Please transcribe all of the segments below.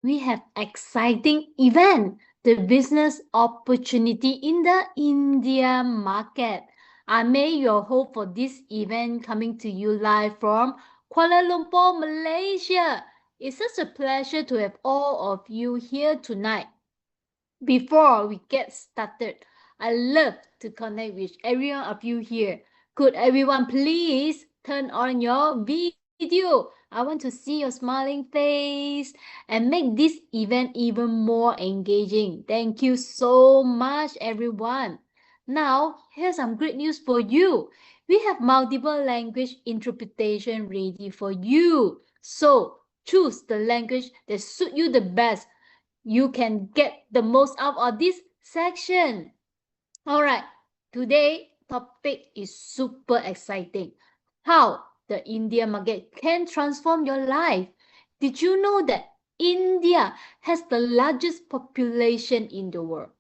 we have exciting event, the business opportunity in the India market. I made your hope for this event coming to you live from Kuala Lumpur, Malaysia. It's such a pleasure to have all of you here tonight. Before we get started, I love to connect with every one of you here. Could everyone please turn on your video? I want to see your smiling face and make this event even more engaging. Thank you so much, everyone. Now, here's some great news for you. We have multiple language interpretation ready for you. So, choose the language that suits you the best. You can get the most out of this section. All right, today topic is super exciting. How the India market can transform your life. Did you know that India has the largest population in the world?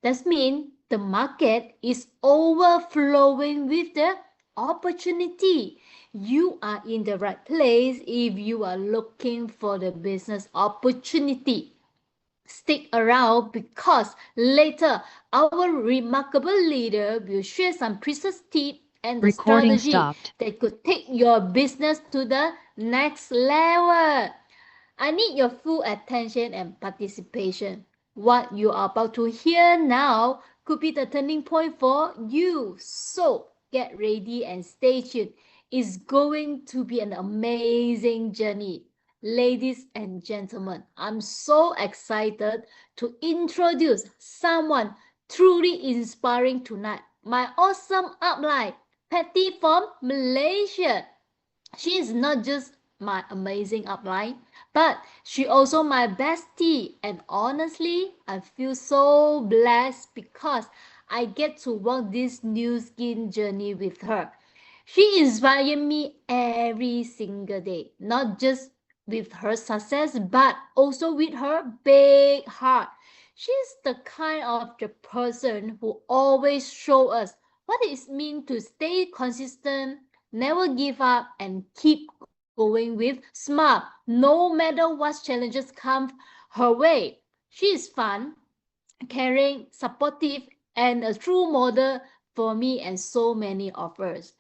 That means the market is overflowing with the opportunity. You are in the right place if you are looking for the business opportunity. Stick around because later our remarkable leader will share some precise tips and the Recording strategy stopped. that could take your business to the next level. I need your full attention and participation. What you are about to hear now could be the turning point for you. So get ready and stay tuned. It's going to be an amazing journey. Ladies and gentlemen, I'm so excited to introduce someone truly inspiring tonight. My awesome upline, Patty from Malaysia. She is not just my amazing upline, but she also my bestie. And honestly, I feel so blessed because I get to walk this new skin journey with her. She inspires me every single day, not just with her success, but also with her big heart. She's the kind of the person who always show us what it means to stay consistent, never give up, and keep going with smart, no matter what challenges come her way. She is fun, caring, supportive, and a true model for me and so many of us.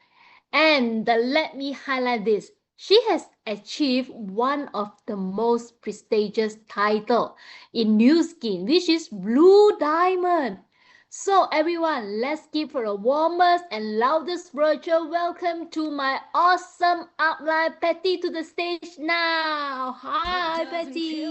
And let me highlight this. She has achieved one of the most prestigious title in New Skin, which is Blue Diamond. So everyone, let's give her a warmest and loudest virtual welcome to my awesome upline Patty to the stage now. Hi Patty.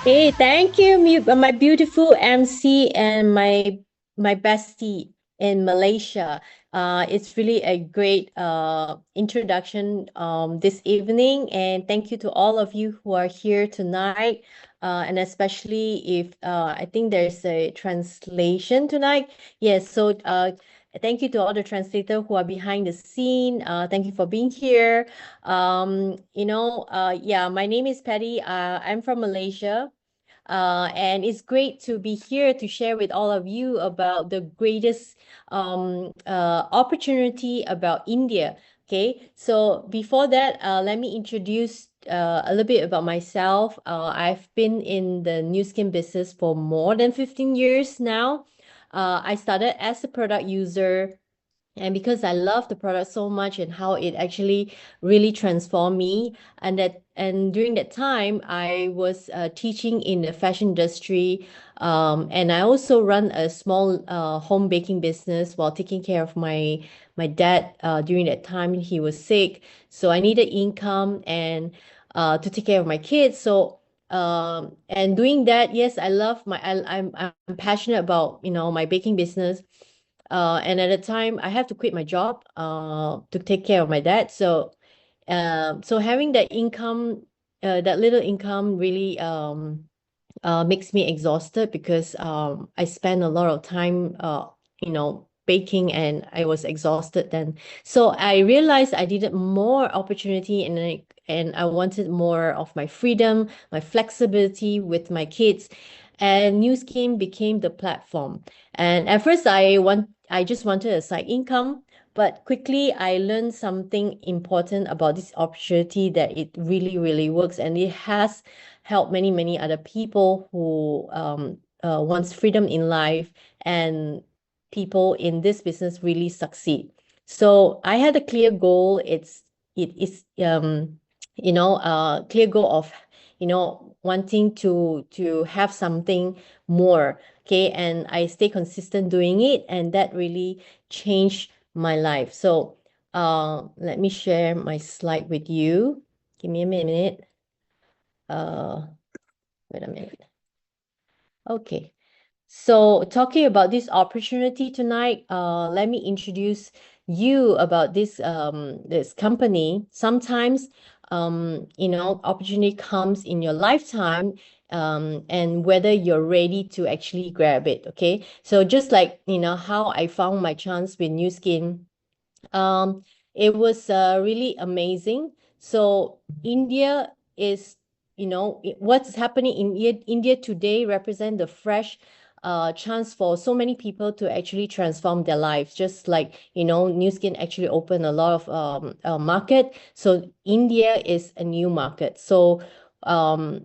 Hey, thank you, my beautiful MC and my bestie in Malaysia. It's really a great introduction this evening, and thank you to all of you who are here tonight. And especially if I think there's a translation tonight. Yes, so thank you to all the translators who are behind the scene. Thank you for being here. Yeah, my name is Patty. I'm from Malaysia. And it's great to be here to share with all of you about the greatest opportunity about India. Okay, so before that, let me introduce a little bit about myself. I've been in the new skin business for more than 15 years now. I started as a product user, and because I love the product so much and how it actually really transformed me, and during that time I was teaching in the fashion industry, and I also run a small home baking business while taking care of my dad. During that time he was sick, so I needed income and to take care of my kids. So and doing that, yes, I love I'm passionate about my baking business. And at the time, I have to quit my job to take care of my dad. So having that income, that little income, really makes me exhausted because I spend a lot of time, baking, and I was exhausted then. So I realized I needed more opportunity, and I wanted more of my freedom, my flexibility with my kids. and Nu Skin became the platform. And at first, I just wanted a side income, but quickly I learned something important about this opportunity, that it really, really works, and it has helped many, many other people who wants freedom in life, and people in this business really succeed. So I had a clear goal. It is clear goal of wanting to have something more. Okay, and I stay consistent doing it, and that really changed my life. So let me share my slide with you. Give me a minute. Wait a minute. Okay. So talking about this opportunity tonight, let me introduce you about this company. Sometimes opportunity comes in your lifetime, and whether you're ready to actually grab it. Okay. So just like how I found my chance with Nu Skin, it was really amazing. So India is, what's happening in India today represent the fresh chance for so many people to actually transform their lives. Just like, Nu Skin actually opened a lot of market. So India is a new market. So why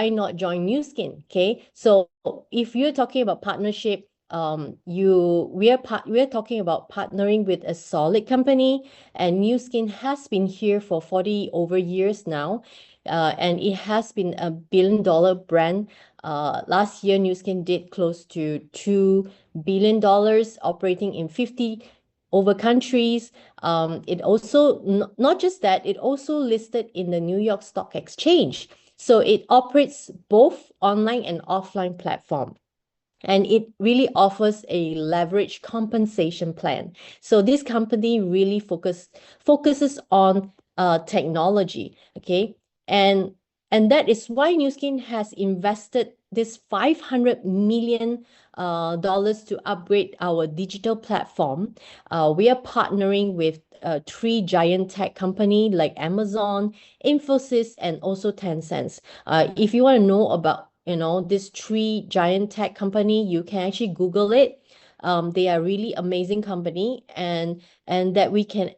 not join Nu Skin? Okay. So if you're talking about partnership, we are talking about partnering with a solid company, and Nu Skin has been here for 40 over years now, and it has been a billion-dollar brand. Last year, Nu Skin did close to $2 billion, operating in 50 over countries. It also not just that, it also listed in the New York Stock Exchange. So it operates both online and offline platform. And it really offers a leverage compensation plan. So this company really focuses on technology, okay? And that is why Nu Skin has invested this $500 million to upgrade our digital platform. We are partnering with 3 giant tech company like Amazon, Infosys, and also Tencent. If you want to know about these 3 giant tech company, you can actually Google it. They are really amazing company, and that we can,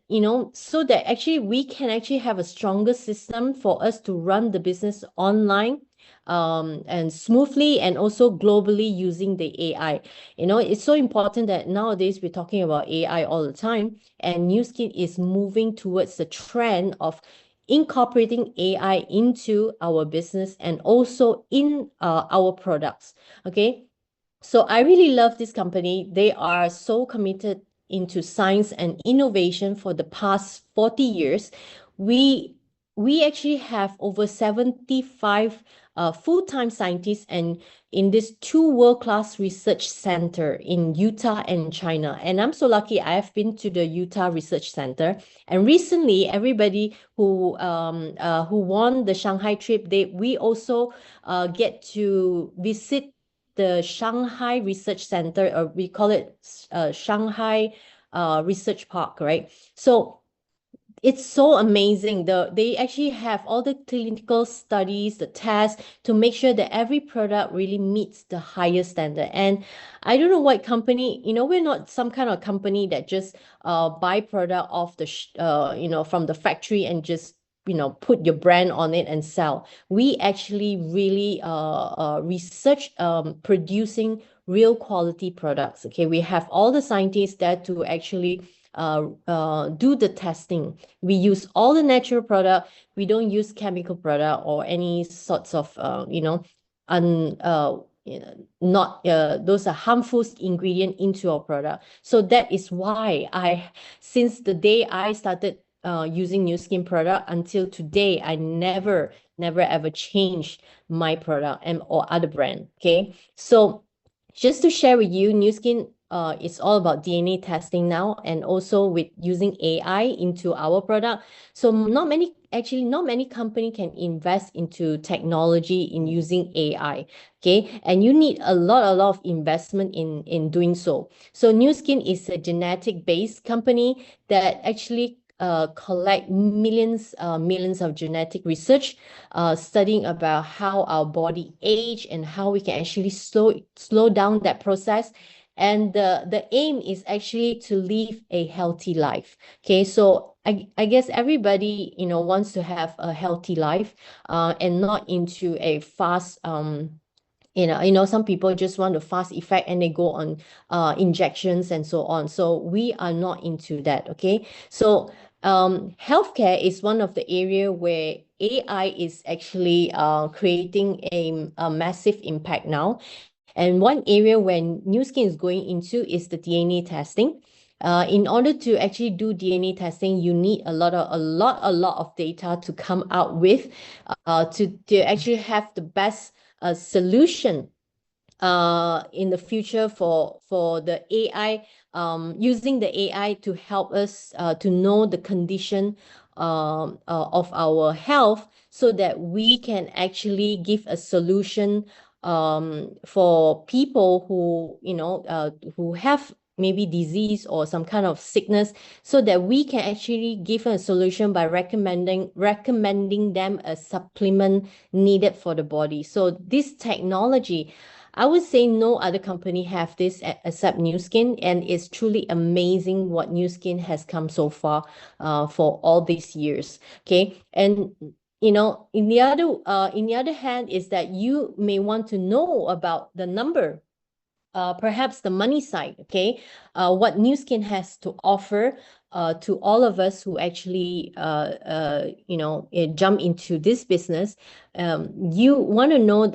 so that actually we can actually have a stronger system for us to run the business online, and smoothly, and also globally using the AI. It's so important that nowadays we're talking about AI all the time, and Nu Skin is moving towards the trend of incorporating AI into our business and also in our products. Okay. So I really love this company. They are so committed into science and innovation for the past 40 years. We actually have over 75 full-time scientists, and in this 2 world-class research center in Utah and China. And I'm so lucky I have been to the Utah Research Center. And recently, everybody who won the Shanghai trip, we also get to visit the Shanghai Research Center, or we call it Shanghai Research Park, right? So it's so amazing. They actually have all the clinical studies, the tests, to make sure that every product really meets the highest standard. And I don't know what company, we're not some kind of company that just buy product off the from the factory and just put your brand on it and sell. We actually really research producing real quality products. Okay, we have all the scientists there to actually do the testing. We use all the natural product. We don't use chemical product or any sorts of not those are harmful ingredient into our product. So that is why since the day I started using Nu Skin product until today, I never ever changed my product or other brand. Okay, so just to share with you, Nu Skin it's all about DNA testing now, and also with using AI into our product. So not many company can invest into technology in using AI. Okay, and you need a lot of investment in doing so. So Nu Skin is a genetic based company that actually collect millions of genetic research, studying about how our body age and how we can actually slow down that process. And the aim is actually to live a healthy life. Okay, so I guess everybody, wants to have a healthy life, and not into a fast some people just want the fast effect and they go on injections and so on. So we are not into that. Okay, so healthcare is one of the area where AI is actually creating a massive impact now. And one area where Nu Skin is going into is the DNA testing. In order to actually do DNA testing, you need a lot of data to come out with, to actually have the best solution in the future for the AI, using the AI to help us to know the condition of our health, so that we can actually give a solution for people who have maybe disease or some kind of sickness, so that we can actually give a solution by recommending them a supplement needed for the body. So this technology, I would say no other company have this except Nu Skin, and it's truly amazing what Nu Skin has come so far for all these years. Okay, and in the other hand is that you may want to know about the number, perhaps the money side. Okay, what Nu Skin has to offer to all of us who actually jump into this business. You want to know,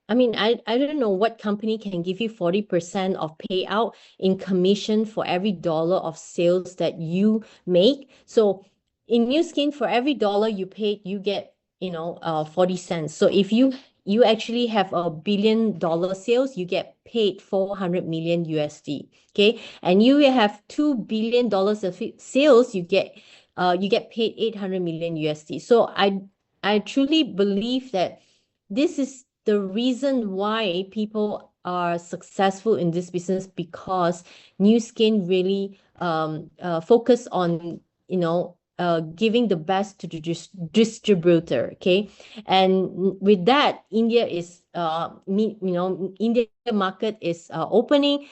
I mean, I don't know what company can give you 40% of payout in commission for every dollar of sales that you make. So in Nu Skin, for every dollar you paid, you get 40 cents. So if you actually have $1 billion sales, you get paid 400 million USD. Okay, and you have $2 billion of sales, you get paid 800 million USD. So I truly believe that this is the reason why people are successful in this business, because Nu Skin really focus on giving the best to the distributor. Okay, and with that, India market is opening.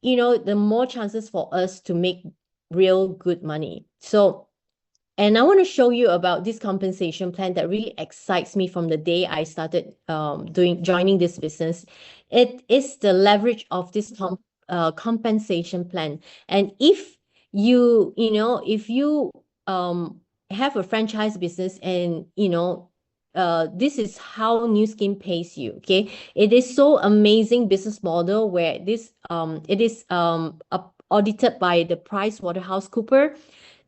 The more chances for us to make real good money. And I want to show you about this compensation plan that really excites me from the day I started joining this business. It is the leverage of this compensation plan. And if you have a franchise business, and this is how Nu Skin pays you. Okay, it is so amazing business model where it is audited by the PricewaterhouseCoopers.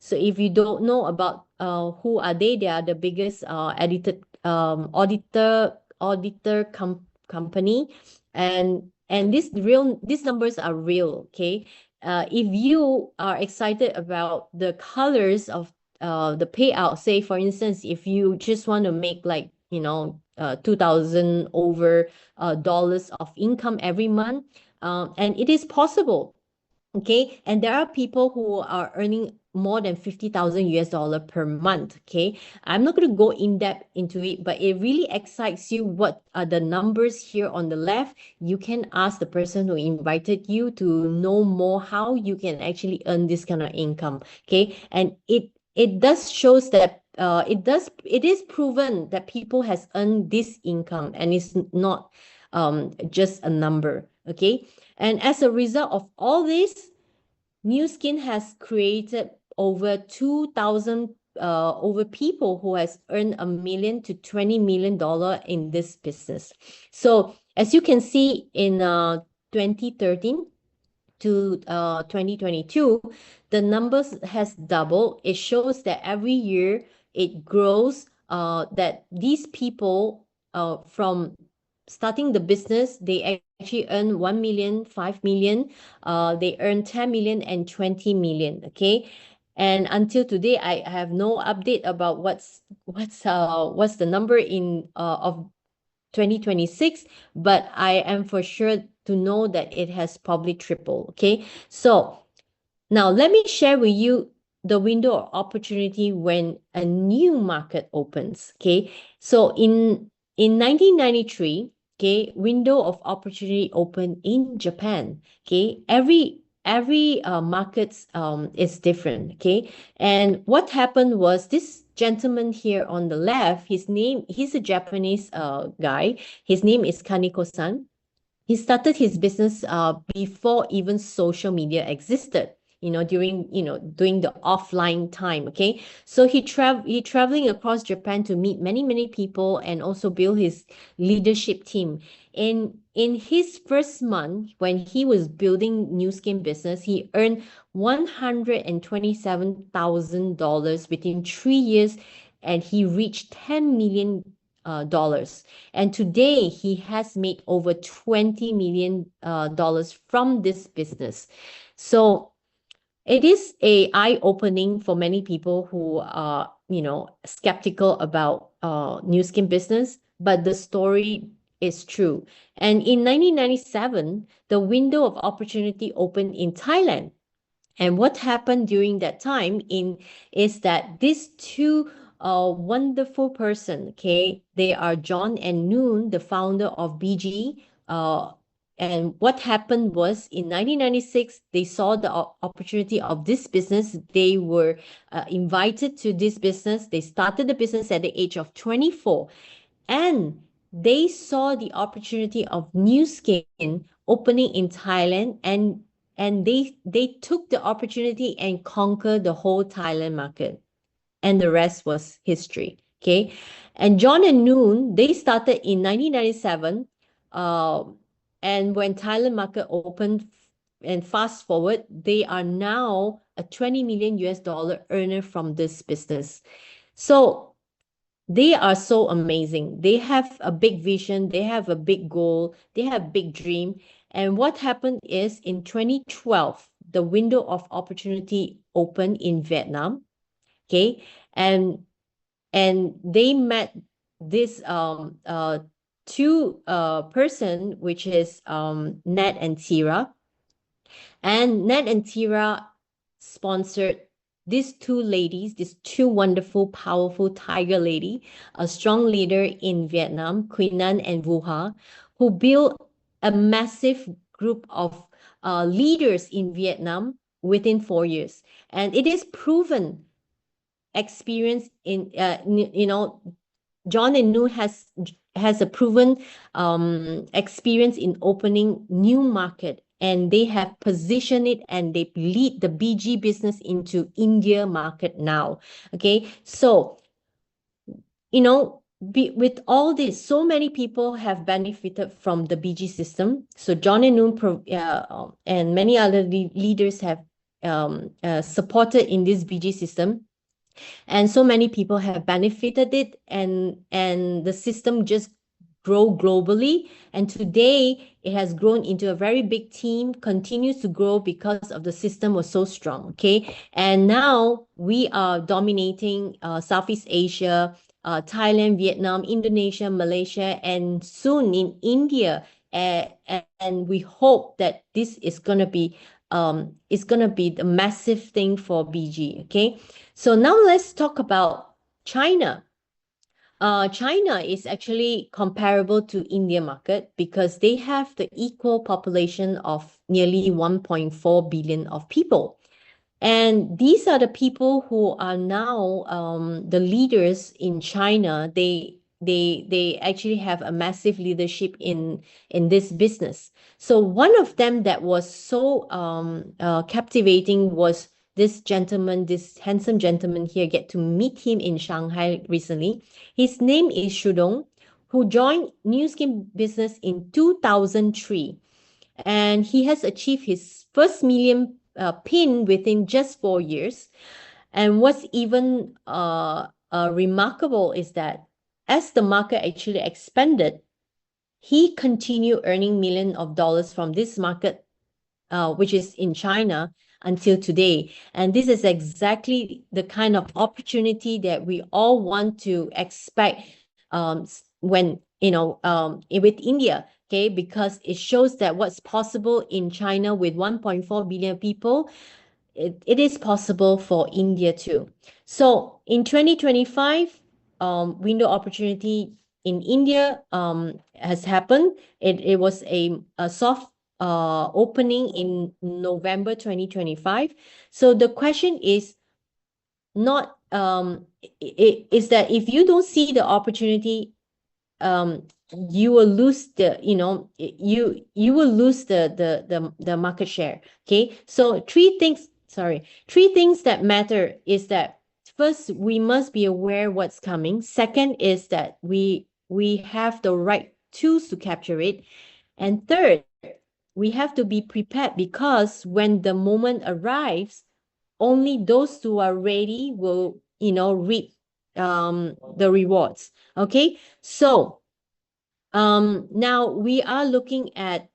So if you don't know about who are they are the biggest auditor company, and these numbers are real. Okay, if you are excited about the colors of the payout, say for instance, if you just want to make like 2,000 over dollars of income every month, and it is possible. Okay, and there are people who are earning more than 50,000 US dollar per month. Okay, I'm not going to go in depth into it, but it really excites you. What are the numbers here on the left? You can ask the person who invited you to know more how you can actually earn this kind of income. Okay, and it does shows that it is proven that people has earned this income, and it's not just a number. Okay, and as a result of all this, Nu Skin has created over 2,000 over people who has earned $1 million to $20 million in this business. So as you can see, in 2013 to 2022, the numbers has doubled. It shows that every year it grows, that these people from starting the business, they actually earn 1 million, 5 million, they earn 10 million and 20 million. Okay, and until today, I have no update about what's the number in of 2026, but I am for sure to know that it has probably tripled. Okay, so now let me share with you the window of opportunity when a new market opens. Okay, so in 1993, okay, window of opportunity opened in Japan. Okay, every markets is different. Okay, and what happened was this gentleman here on the left, he's a Japanese guy. His name is Kaneko-san. He started his business before even social media existed, during the offline time. Okay, so he traveling across Japan to meet many people and also build his leadership team. In his first month, when he was building Nu Skin business, he earned $127,000 within 3 years, and he reached $10 million. And today he has made over $20 million from this business. So it is a eye-opening for many people who are, skeptical about Nu Skin business, but the story is true. And in 1997, the window of opportunity opened in Thailand. And what happened during that time is that these two wonderful person, okay, they are John and Noon, the founder of BG. And what happened was in 1996, they saw the opportunity of this business. They were invited to this business. They started the business at the age of 24. And they saw the opportunity of Nu Skin opening in Thailand, and they took the opportunity and conquered the whole Thailand market. And the rest was history. Okay. And John and Noon, they started in 1997. And when Thailand market opened, and fast forward, they are now a 20 million US dollar earner from this business. So they are so amazing. They have a big vision. They have a big goal. They have big dream. And what happened is in 2012, the window of opportunity opened in Vietnam. Okay. And they met this two person, which is Nat and Tira. And Nat and Tira sponsored these two ladies, these two wonderful, powerful tiger lady, a strong leader in Vietnam, Quy Nan and Vu Ha, who built a massive group of leaders in Vietnam within 4 years. And it is proven experience in, John and Nu has a proven experience in opening new market, and they have positioned it and they lead the BG business into India market now. Okay, so with all this, so many people have benefited from the BG system. So John and Nu and many other leaders have supported in this BG system. And so many people have benefited it, and the system just grow globally. And today it has grown into a very big team, continues to grow because of the system was so strong. Okay. And now we are dominating Southeast Asia, Thailand, Vietnam, Indonesia, Malaysia, and soon in India. And we hope that this is gonna be the massive thing for BG. Okay. So now let's talk about China. China is actually comparable to India market because they have the equal population of nearly 1.4 billion of people. And these are the people who are now the leaders in China. They actually have a massive leadership in this business. So one of them that was so captivating was this gentleman, this handsome gentleman here. Get to meet him in Shanghai recently. His name is Shudong, who joined Nu Skin business in 2003. And he has achieved his first million pin within just 4 years. And what's even remarkable is that as the market actually expanded, he continued earning millions of dollars from this market, which is in China, until today. And this is exactly the kind of opportunity that we all want to expect when, with India. Okay, because it shows that what's possible in China with 1.4 billion people it is possible for India too. So in 2025, window opportunity in India has happened. It was a soft opening in November 2025. So the question is not is that if you don't see the opportunity, you will lose the you will lose the market share. Okay, so three things that matter is that first, we must be aware what's coming. Second is that we have the right tools to capture it. And third, we have to be prepared, because when the moment arrives, only those who are ready will reap the rewards. Okay, so now we are looking at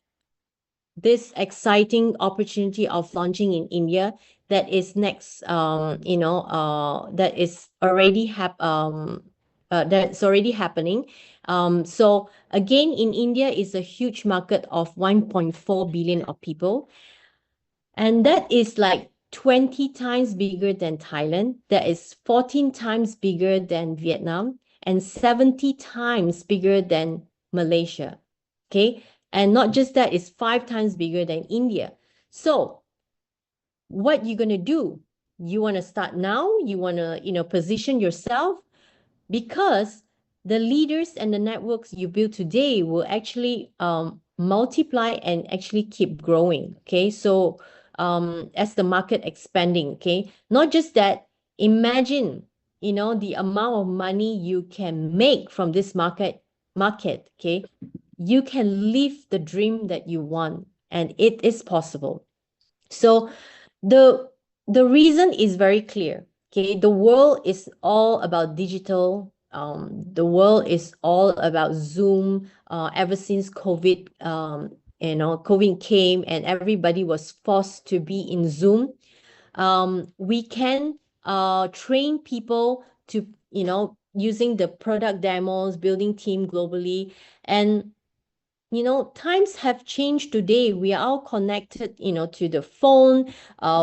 this exciting opportunity of launching in India that is next, that is already that's already happening. So again, in India is a huge market of 1.4 billion of people, and that is like 20 times bigger than Thailand. That is 14 times bigger than Vietnam, and 70 times bigger than Malaysia. Okay. And not just that, it's 5 times bigger than India. So what you going to do? You want to start now? You want to, position yourself? Because the leaders and the networks you build today will actually multiply and actually keep growing. Okay. So as the market expanding, okay, not just that, imagine, the amount of money you can make from this market, okay. You can live the dream that you want, and it is possible. So the reason is very clear. Okay, the world is all about digital. The world is all about Zoom. Ever since COVID, COVID came and everybody was forced to be in Zoom. We can train people to, using the product demos, building team globally. And times have changed today. We are all connected, to the phone.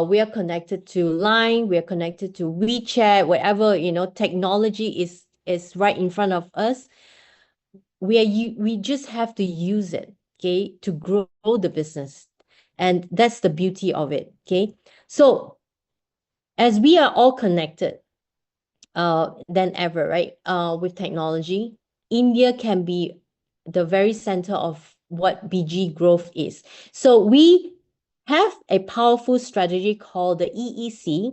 We are connected to Line. We are connected to WeChat. Whatever, technology is right in front of us. We just have to use it, okay, to grow the business, and that's the beauty of it. Okay, so as we are all connected than ever, right? With technology, India can be the very center of what BG growth is. So we have a powerful strategy called the EEC,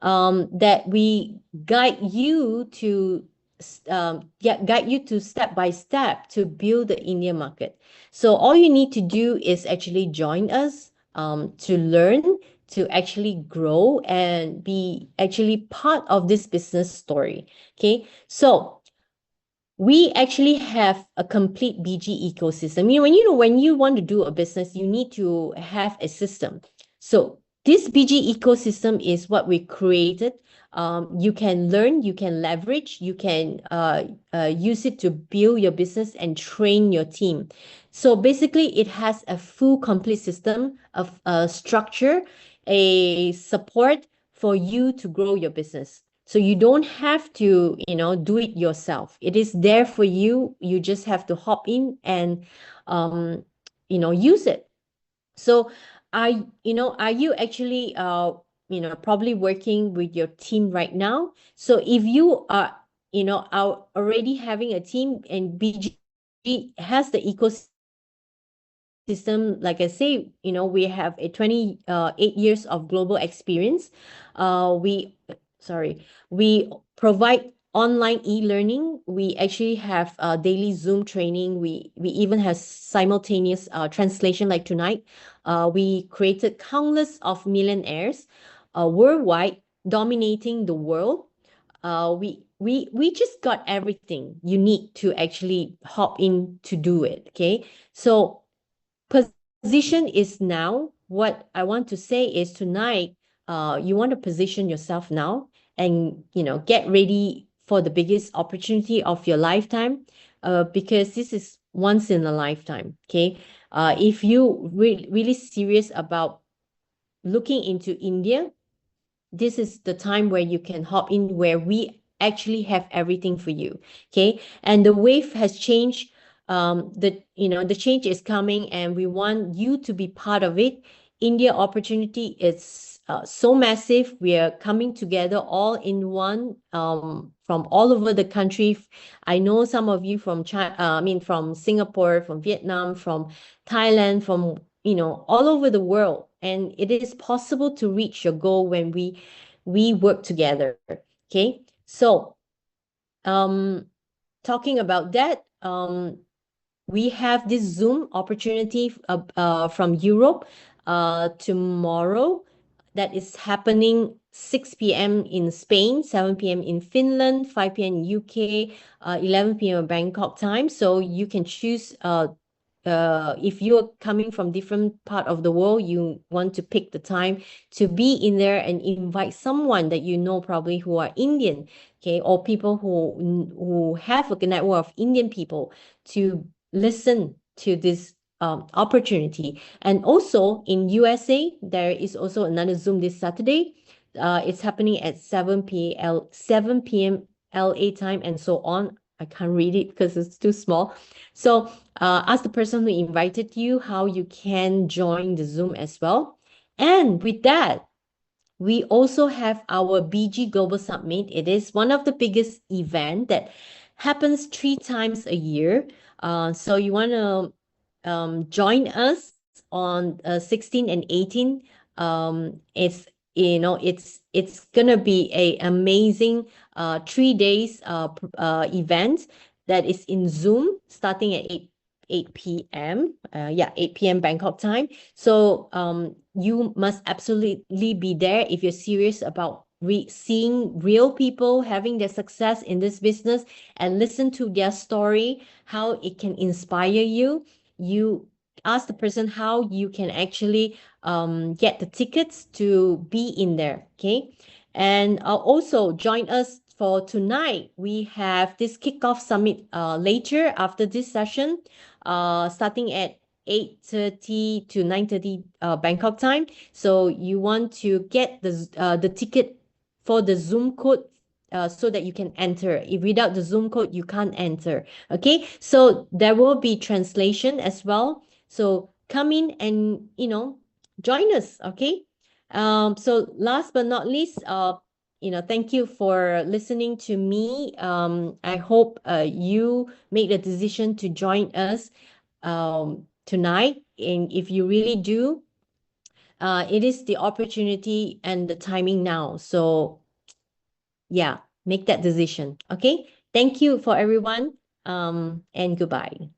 that we guide you to step by step to build the India market. So all you need to do is actually join us to learn, to actually grow and be actually part of this business story. Okay, so we actually have a complete BG ecosystem. When you want to do a business, you need to have a system. So this BG ecosystem is what we created. You can learn, you can leverage, you can use it to build your business and train your team. So basically, it has a full complete system of structure, a support for you to grow your business. So you don't have to, do it yourself. It is there for you. You just have to hop in and, use it. So are you actually, probably working with your team right now? So if you are, are already having a team, and BG has the ecosystem, like I say, we have a 28 years of global experience. We provide online e-learning. We actually have daily Zoom training. We even have simultaneous translation, like tonight. We created countless of millionaires worldwide, dominating the world. We just got everything you need to actually hop in to do it. Okay, so position is now. What I want to say is tonight, you want to position yourself now and, get ready for the biggest opportunity of your lifetime, because this is once in a lifetime. Okay. If you really serious about looking into India, this is the time where you can hop in, where we actually have everything for you. Okay. And the wave has changed. The change is coming, and we want you to be part of it. India opportunity is so massive. We are coming together all in one, from all over the country. I know some of you from China, from Singapore, from Vietnam, from Thailand, from all over the world. And it is possible to reach your goal when we work together. Okay. So talking about that, we have this Zoom opportunity from Europe tomorrow, that is happening 6 p.m. in Spain, 7 p.m. in Finland, 5 p.m. in UK, 11 p.m. Bangkok time. So you can choose if you're coming from different part of the world, you want to pick the time to be in there and invite someone that you know, probably who are Indian, okay, or people who have a network of Indian people to listen to this opportunity. And also in USA, there is also another Zoom this Saturday. It's happening at 7 p.m. LA time, and so on. I can't read it because it's too small. So ask the person who invited you how you can join the Zoom as well. And with that, we also have our BG Global Summit. It is one of the biggest events that happens 3 times a year. So you want to join us on 16 and 18. It's gonna be a amazing 3 days event that is in Zoom, starting at 8 p.m. 8 p.m. Bangkok time. So you must absolutely be there if you're serious about seeing real people having their success in this business, and listen to their story, how it can inspire you. You ask the person how you can actually get the tickets to be in there. Okay. And also join us for tonight. We have this kickoff summit later after this session, starting at 8:30 to 9:30 Bangkok time. So you want to get the ticket for the Zoom code so that you can enter. If without the Zoom code, you can't enter. Okay, so there will be translation as well. So come in and join us. Okay. So last but not least, thank you for listening to me. I hope you make the decision to join us tonight. And if you really do, it is the opportunity and the timing now. So yeah, make that decision. Okay. Thank you for everyone. And goodbye.